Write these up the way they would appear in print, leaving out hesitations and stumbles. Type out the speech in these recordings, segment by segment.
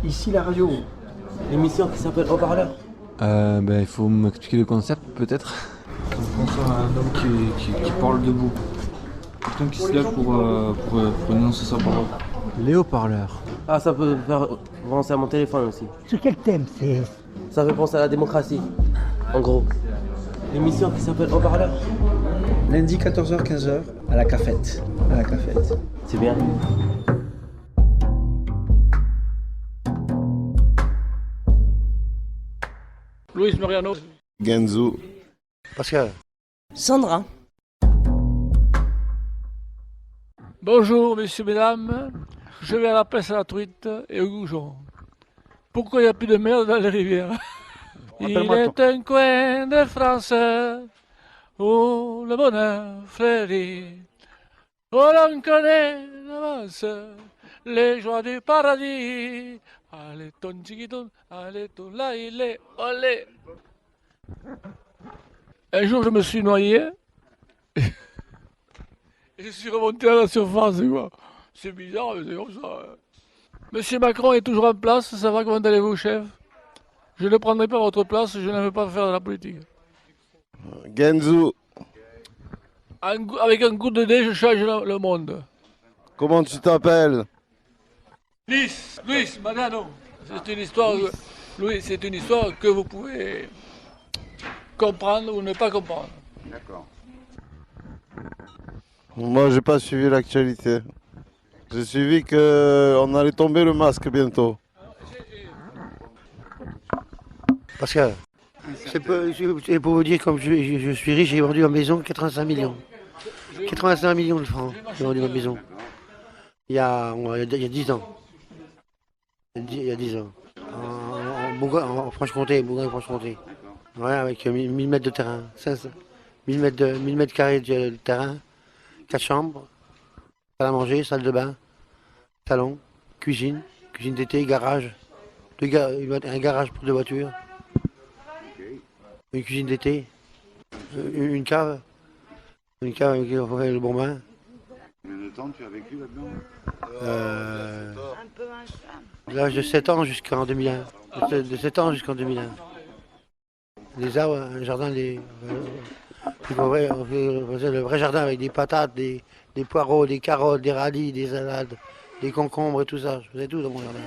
Ici la radio, l'émission qui s'appelle Haut-Parleur. Il faut m'expliquer le concept peut-être. On pense à un homme qui parle debout. Quelqu'un qui se lève pour énoncer sa parole. Les haut-parleurs. Ah, ça peut faire penser à mon téléphone aussi. Sur quel thème c'est? Ça fait penser à la démocratie, en gros. L'émission qui s'appelle Haut-Parleur. Lundi 14h-15h à la cafette. C'est bien. Luis Mariano. Genzo. Pascal. Sandra. Bonjour, messieurs, mesdames. Je vais à la pêche à la truite et au goujon. Pourquoi il n'y a plus de merde dans les rivières? Il est un coin de France où le bonheur fleurit. Où l'on connaît d'avance les joies du paradis. Allez, ton chiquiton, allez, ton là, il est, olé. Un jour, je me suis noyé. Et je suis remonté à la surface, quoi. C'est bizarre, mais c'est comme ça. Monsieur Macron est toujours en place, ça va, comment allez-vous, chef? Je ne prendrai pas votre place, je n'aime pas faire de la politique. Genzo. Avec un coup de dé, je change le monde. Comment tu t'appelles? Luis Mariano. C'est une histoire, Louis, c'est une histoire que vous pouvez comprendre ou ne pas comprendre. D'accord. Moi, j'ai pas suivi l'actualité. J'ai suivi qu'on allait tomber le masque bientôt. Pascal. C'est pour vous dire, comme je suis riche, j'ai vendu ma maison 85 millions. 85 millions de francs, j'ai vendu ma maison. Il y a 10 ans. Il y a 10 ans. En Franche-Comté, Bourgogne-Franche-Comté. Ouais, avec 1000 mètres de terrain. 1000 mètres carrés de terrain. 4 chambres. Salle à manger, salle de bain. Salon, cuisine d'été, garage. Un garage pour 2 voitures. Une cuisine d'été. Une cave. Une cave avec le bon bain. Combien de temps tu as vécu là-dedans? De l'âge de 7 ans jusqu'en 2001. De 7 ans jusqu'en 2001. Les arbres, un jardin, le vrai jardin avec des patates, des poireaux, des carottes, des radis, des salades, des concombres et tout ça. Je faisais tout dans mon jardin.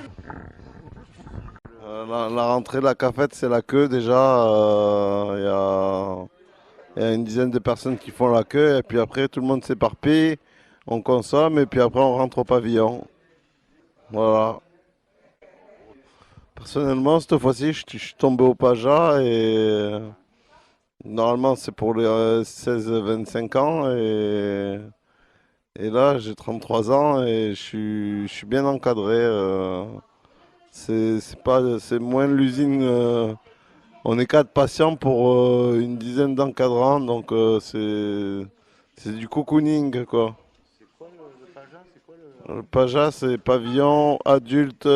La rentrée de la cafette, c'est la queue déjà. Il y a une dizaine de personnes qui font la queue et puis après tout le monde s'éparpille, on consomme et puis après on rentre au pavillon. Voilà. Personnellement, cette fois-ci, je suis tombé au Paja et normalement c'est pour les 16-25 ans et là j'ai 33 ans et je suis bien encadré. C'est moins l'usine. On est 4 patients pour une dizaine d'encadrants, donc c'est du cocooning quoi. C'est quoi le Paja? Le Paja, c'est pavillon adulte,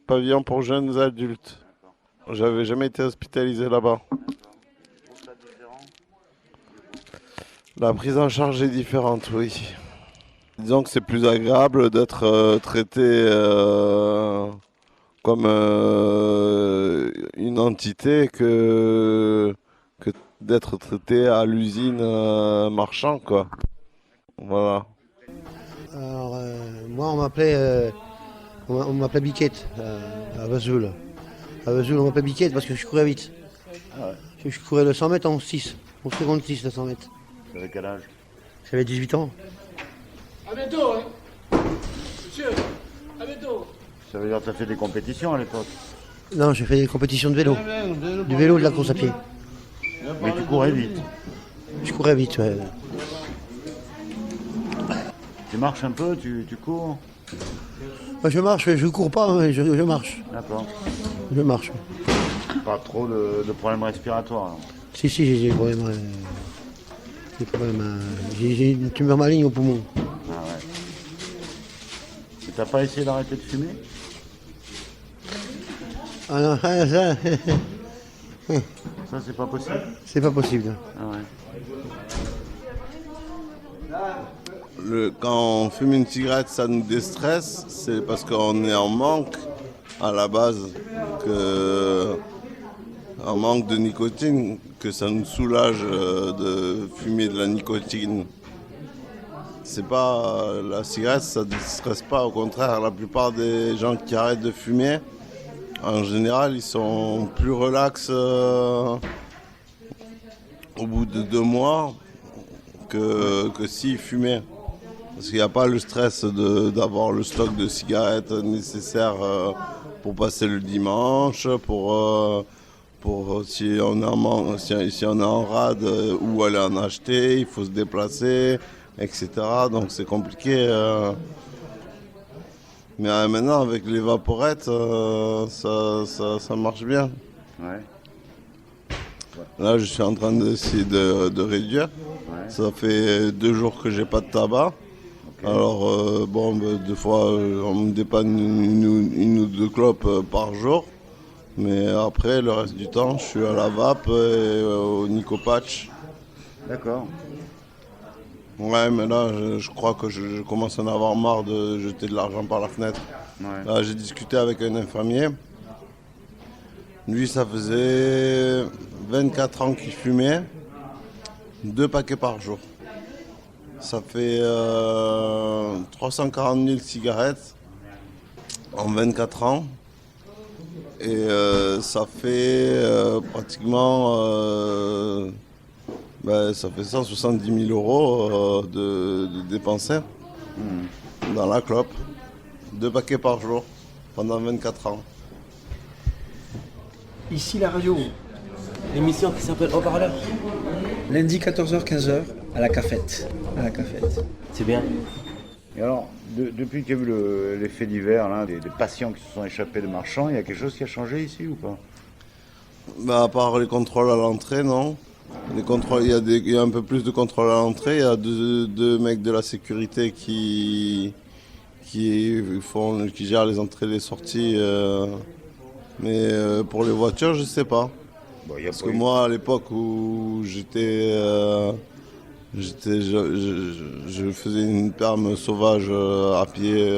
pavillon pour jeunes adultes. J'avais jamais été hospitalisé là-bas. La prise en charge est différente, oui. Disons que c'est plus agréable d'être traité comme une entité que d'être traité à l'usine marchand, quoi. Voilà. Alors, moi, on m'appelait Biquette à Vesoul. À Vesoul, on m'appelait Biquette parce que je courais vite. Je courais le 100 mètres en 6. En seconde 6, le 100 mètres. Tu avais quel âge? J'avais 18 ans. À bientôt, hein. Monsieur, à bientôt. Ça veut dire que tu as fait des compétitions à l'époque? Non, j'ai fait des compétitions de vélo. Du vélo et de la course à pied. Mais tu courais vite. Je courais vite, ouais. Tu marches un peu, tu cours? Moi, je marche, je cours pas, mais je marche. D'accord. Je marche. Pas trop de problèmes respiratoires alors. Si, j'ai des problèmes. J'ai une tumeur maligne au poumon. Ah ouais. Et t'as pas essayé d'arrêter de fumer? Ah non, ça, Ça c'est pas possible? c'est pas possible. Ah ouais. Quand on fume une cigarette, ça nous déstresse, c'est parce qu'on est en manque à la base que un manque de nicotine, que ça nous soulage de fumer de la nicotine. C'est pas la cigarette, ça ne stresse pas. Au contraire, la plupart des gens qui arrêtent de fumer, en général, ils sont plus relax au bout de 2 mois que s'ils fumaient. Parce qu'il n'y a pas le stress d'avoir le stock de cigarettes nécessaire pour passer le dimanche, pour si on est en rade, où aller en acheter, il faut se déplacer, etc. Donc c'est compliqué. Mais maintenant, avec les vaporettes, ça marche bien. Ouais. Là, je suis en train d'essayer de réduire. Ouais. Ça fait 2 jours que j'ai pas de tabac. Ok. Alors, des fois, on me dépanne une ou 2 clopes par jour. Mais après, le reste du temps, je suis à la vape et au Nicopatch. D'accord. Ouais, mais là, je crois que je commence à en avoir marre de jeter de l'argent par la fenêtre. Ouais. Là, j'ai discuté avec un infirmier. Lui, ça faisait 24 ans qu'il fumait, 2 paquets par jour. Ça fait 340 000 cigarettes en 24 ans. Et ça fait pratiquement ça fait 170 000 euros de dépensés dans la clope. 2 paquets par jour pendant 24 ans. Ici la radio. L'émission qui s'appelle Haut-Parleur. Lundi 14h-15h à la cafette. C'est bien. Et alors, depuis qu'il y a eu les faits divers, là, des patients qui se sont échappés de marchands, il y a quelque chose qui a changé ici ou pas? À part les contrôles à l'entrée, non. Les contrôles, il y a un peu plus de contrôles à l'entrée. Il y a deux mecs de la sécurité qui gèrent les entrées et les sorties. Mais pour les voitures, je sais pas. Bon, Parce que moi, à l'époque où je faisais une perme sauvage à pied,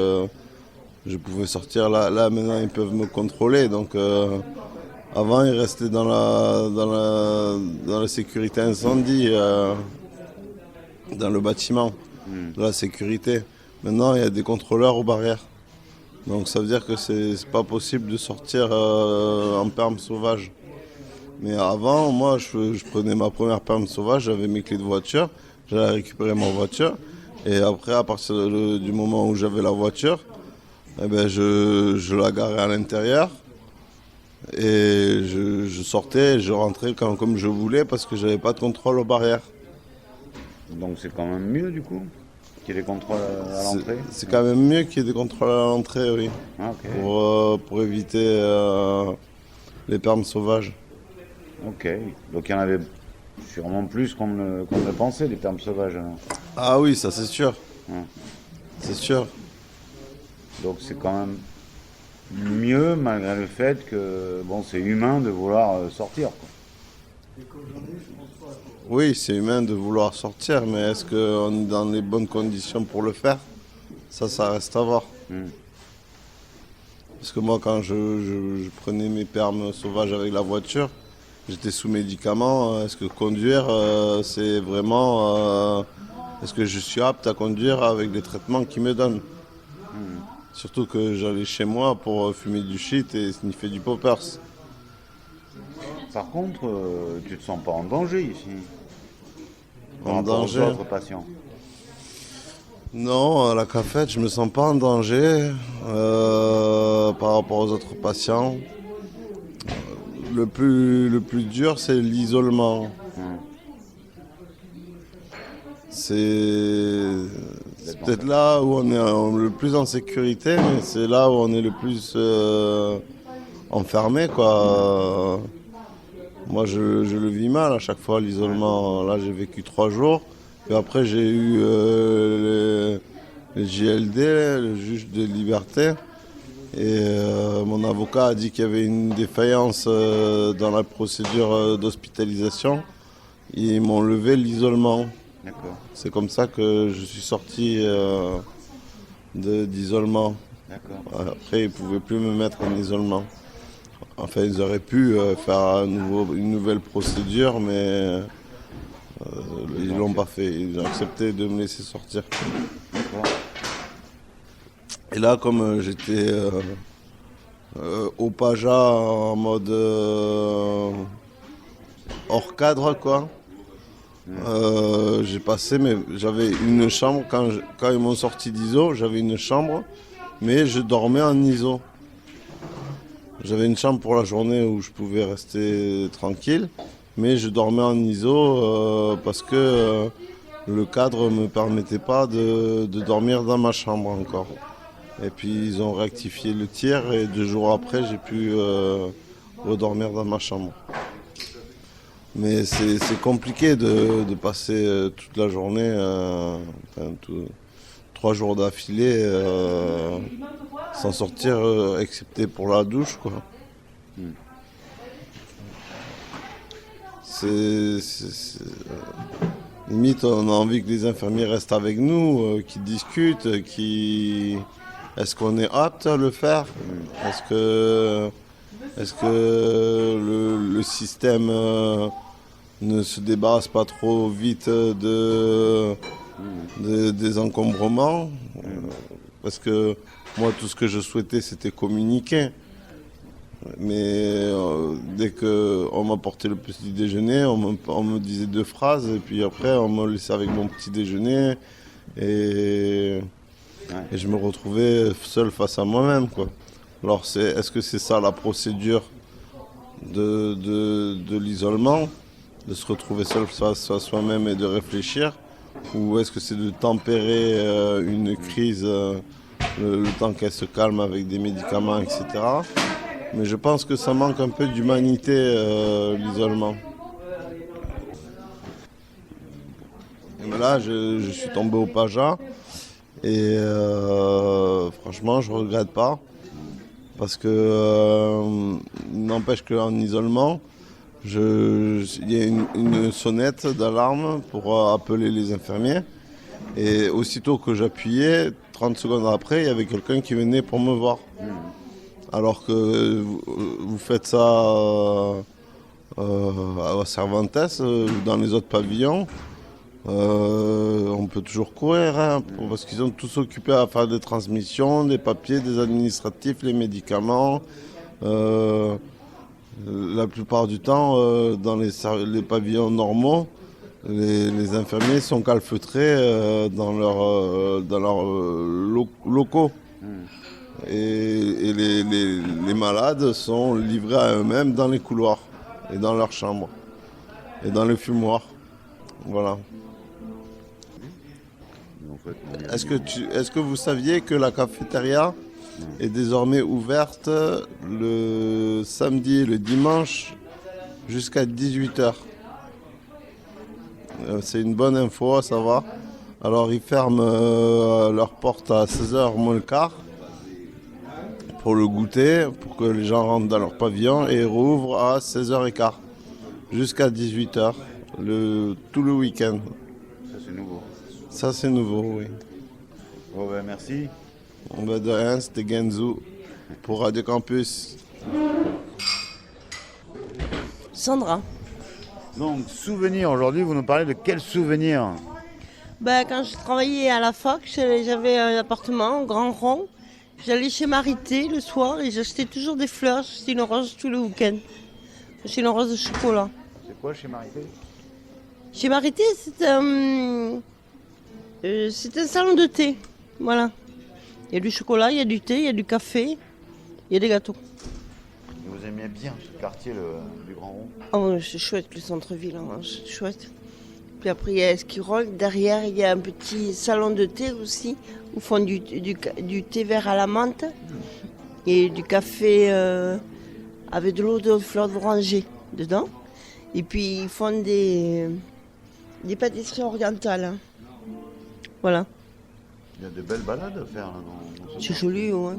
je pouvais sortir. Là, maintenant, ils peuvent me contrôler. Donc, avant, ils restaient dans la sécurité incendie, dans le bâtiment, de la sécurité. Maintenant, il y a des contrôleurs aux barrières. Donc, ça veut dire que c'est pas possible de sortir en perme sauvage. Mais avant, moi, je prenais ma première perme sauvage, j'avais mes clés de voiture, j'allais récupérer ma voiture. Et après, à partir du moment où j'avais la voiture, je la garais à l'intérieur. Et je sortais, je rentrais comme je voulais parce que j'avais pas de contrôle aux barrières. Donc c'est quand même mieux du coup qu'il y ait des contrôles à l'entrée? C'est quand même mieux qu'il y ait des contrôles à l'entrée, oui. Ah, ok. Pour éviter les permes sauvages. Ok. Donc il y en avait sûrement plus qu'on ne pensait, des permes sauvages. Alors. Ah oui, ça c'est sûr. Ouais. C'est sûr. Donc c'est quand même mieux malgré le fait que bon, c'est humain de vouloir sortir, quoi. Oui, c'est humain de vouloir sortir, mais est-ce qu'on est dans les bonnes conditions pour le faire? Ça reste à voir. Parce que moi, quand je prenais mes permes sauvages avec la voiture, j'étais sous médicaments. Est-ce que conduire, c'est vraiment... est-ce que je suis apte à conduire avec les traitements qu'ils me donnent? Surtout que j'allais chez moi pour fumer du shit et sniffer du poppers. Par contre, tu te sens pas en danger ici? En danger? Aux autres patients? Non, à la cafette, je me sens pas en danger par rapport aux autres patients. Le plus dur, c'est l'isolement. C'est peut-être là où on est le plus en sécurité, mais c'est là où on est le plus enfermé, quoi. Moi, je le vis mal à chaque fois, l'isolement. Là, j'ai vécu 3 jours. Puis après, j'ai eu le JLD, le juge de liberté. Et mon avocat a dit qu'il y avait une défaillance dans la procédure d'hospitalisation. Ils m'ont levé l'isolement. D'accord. C'est comme ça que je suis sorti d'isolement. D'accord. Après, ils ne pouvaient plus me mettre en isolement. Enfin, ils auraient pu faire une nouvelle procédure, mais ils ne l'ont pas fait. Ils ont accepté de me laisser sortir. Et là, comme j'étais au Paja en mode hors cadre, quoi, j'ai passé, mais j'avais une chambre, quand ils m'ont sorti d'ISO, j'avais une chambre, mais je dormais en ISO. J'avais une chambre pour la journée où je pouvais rester tranquille, mais je dormais en ISO parce que le cadre ne me permettait pas de dormir dans ma chambre encore. Et puis ils ont rectifié le tir et 2 jours après j'ai pu redormir dans ma chambre. Mais c'est compliqué de passer toute la journée, 3 jours d'affilée, sans sortir, excepté pour la douche, quoi. Limite, on a envie que les infirmiers restent avec nous, qu'ils discutent, Est-ce qu'on est apte à le faire? Est-ce que le système ne se débarrasse pas trop vite des encombrements? Parce que moi, tout ce que je souhaitais, c'était communiquer. Mais dès qu'on m'apportait le petit déjeuner, on me disait 2 phrases, et puis après, on me laissait avec mon petit déjeuner. Et je me retrouvais seul face à moi-même, quoi. Alors, est-ce que c'est ça la procédure de l'isolement, de se retrouver seul face à soi-même et de réfléchir, ou est-ce que c'est de tempérer une crise le temps qu'elle se calme avec des médicaments, etc. Mais je pense que ça manque un peu d'humanité, l'isolement. Et là, je suis tombé au Paja. Et franchement, je regrette pas. Parce que n'empêche qu'en isolement, il y a une sonnette d'alarme pour appeler les infirmiers. Et aussitôt que j'appuyais, 30 secondes après, il y avait quelqu'un qui venait pour me voir. Alors que vous faites ça à Cervantes ou dans les autres pavillons, on peut toujours courir, hein, parce qu'ils sont tous occupés à faire des transmissions, des papiers, des administratifs, les médicaments. La plupart du temps, dans les pavillons normaux, les infirmiers sont calfeutrés dans leurs locaux. Et les malades sont livrés à eux-mêmes dans les couloirs et dans leurs chambres et dans les fumoirs. Voilà. Est-ce que vous saviez que la cafétéria est désormais ouverte le samedi et le dimanche jusqu'à 18h? C'est une bonne info à savoir. Alors ils ferment leurs portes à 16h moins le quart pour le goûter, pour que les gens rentrent dans leur pavillon, et rouvrent à 16h15 jusqu'à 18h tout le week-end. Ça, c'est nouveau. Ça, c'est nouveau, oui. Bon, ben, merci. On va de rien, c'était Genzu pour Radio Campus. Sandra. Donc, souvenir, aujourd'hui, vous nous parlez de quel souvenir? Quand je travaillais à la fac, j'avais un appartement au Grand Rond. J'allais chez Marité le soir et j'achetais toujours des fleurs. J'achetais une rose tout le week-end. J'achetais une rose de chocolat. C'est quoi chez Marité? Chez Marité, c'est un salon de thé. Voilà. Il y a du chocolat, il y a du thé, il y a du café, il y a des gâteaux. Et vous aimiez bien ce quartier du Grand Rond? Oh, c'est chouette le centre-ville, hein, c'est chouette. Puis après, il y a Esquirol. Derrière, il y a un petit salon de thé aussi, où ils font du thé vert à la menthe et du café avec de l'eau de fleurs d'oranger dedans. Et puis, ils font des pâtisseries orientales. Hein. Voilà. Il y a de belles balades à faire là dans ce C'est joli, ouais.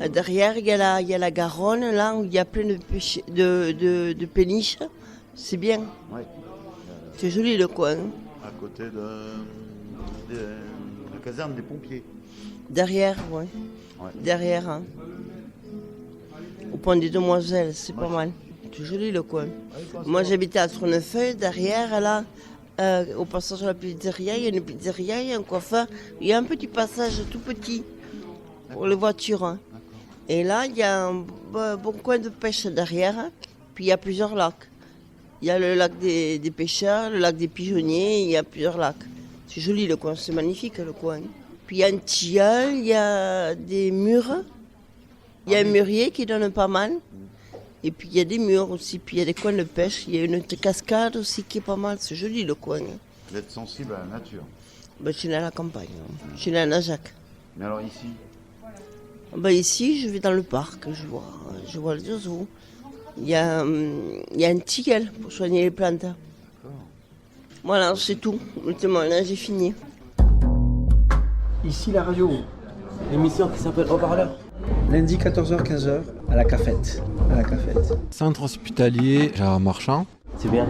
Derrière, il y a la Garonne, là, où il y a plein de péniches. C'est bien. Oui. C'est joli le coin. À côté de la caserne des pompiers. Derrière, ouais. Ouais. Derrière, hein. Au Pont des Demoiselles, c'est pas mal. C'est joli le coin. Moi j'habitais à Tournefeuille, derrière là, au passage de la pizzeria, il y a une pizzeria, il y a un coiffeur, il y a un petit passage tout petit pour les voitures. Hein. Et là, il y a un bon coin de pêche derrière, hein. Puis il y a plusieurs lacs. Il y a le lac des pêcheurs, le lac des pigeonniers, il y a plusieurs lacs. C'est joli le coin, c'est magnifique le coin. Puis il y a un tilleul, il y a des murs, il y a un mûrier qui donne pas mal. Et puis il y a des murs aussi, puis il y a des coins de pêche, il y a une cascade aussi qui est pas mal, c'est joli le coin. Vous êtes sensible à la nature. Ben, je suis né à la campagne, je suis né à Najac. Mais alors ici, Ben, ici, je vais dans le parc, je vois les oiseaux. Il y a un tilleul pour soigner les plantes. Voilà, c'est tout. Ultimement, là, j'ai fini. Ici la radio. L'émission qui s'appelle Haut-Parleur. Lundi 14h-15h à la cafette. À la cafette. Centre hospitalier Gérard Marchand. C'est bien.